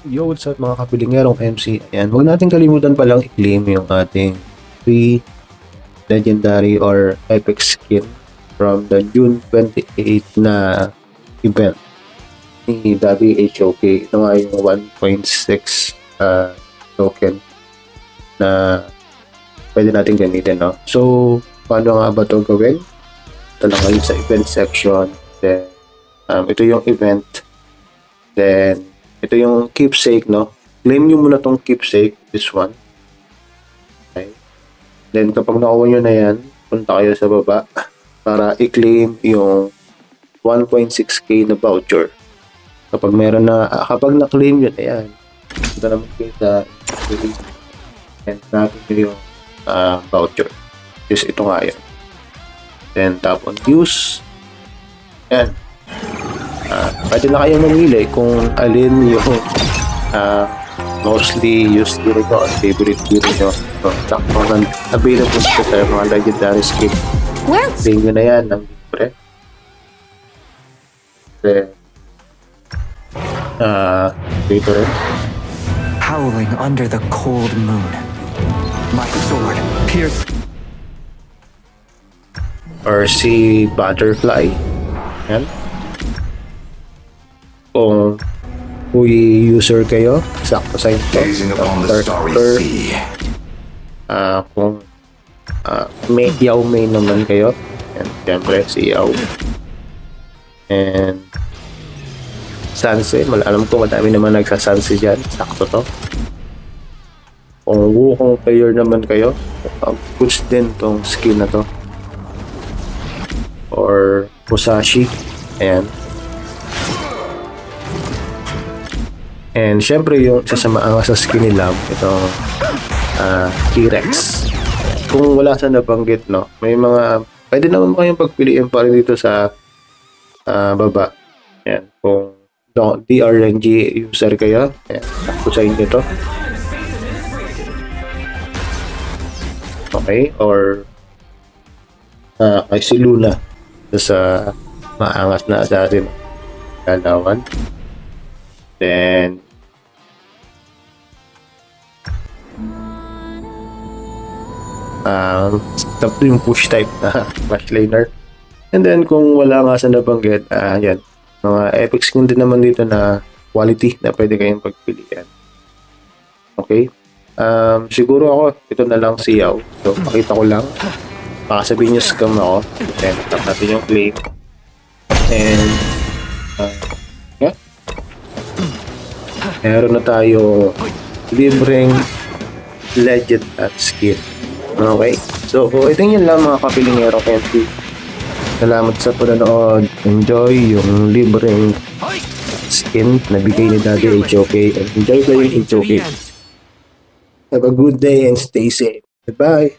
Yo, what's up mga kapilingerong MC? Ayan, huwag natin kalimutan palang i-claim yung ating free legendary or epic skin from the June 28 na event ni WHOK. Ito nga yung 1.6 token na pwede natin gamitin, no? So, paano nga ba ito gawin? Ito lang kayo sa event section. Then, ito yung event. Then, ito yung keepsake, no? Claim nyo muna tong keepsake, this one. Okay. Then, kapag nakuha nyo na yan, punta kayo sa baba para i-claim yung 1.6k na voucher. Kapag meron na, kapag na-claim nyo na yan, ito naman kayo sa and natin nyo yung voucher. Just ito nga yan. Then, tap on use. Yan. Pwede na kayong mamili kung alin yung mostly used hero ko or favorite hero nyo. Sakto na available sa mga legendary skin. Claim nyo na yan ng libre. Then, favorite. Howling under the cold moon. My sword pierced. Or si Butterfly. Yan. Kung user kayo, sakto sa inyo. Kung may Yao main naman kayo, and siyempre si Yao. And Sanse, alam ko madami naman nagsasanse dyan, sakto to. Kung Wukong player naman kayo, goods din tong skin na to. Or Musashi, ayan. And syempre yung isa sa maangas sa skin nila, itong T-Rex. Kung wala sa nabanggit, no, may mga, pwede naman kayong pagpiliin pa rin dito sa baba. Ayan, kung DRNG user kayo, ayan, takbo sa inyo to. Okay, or kay si Luna sa maangas na assassin galawan. Then stop yung push type na flash laner. And then kung wala nga sa nabanggit, yan, mga epic skin din naman dito na quality na pwede kayong pagpilian. Okay, siguro ako ito na lang si Yao. So pakita ko lang, baka sabihin nyo scam ako. Then tap natin yung claim. And yeah, meron na tayo libreng legend at skin. Okay, so ito yun lang mga kapilingero KMP. Salamat sa panonood. Enjoy yung libreng skin na bigay ni Daddy HOK, and enjoy playing HOK. Have a good day and stay safe. Goodbye.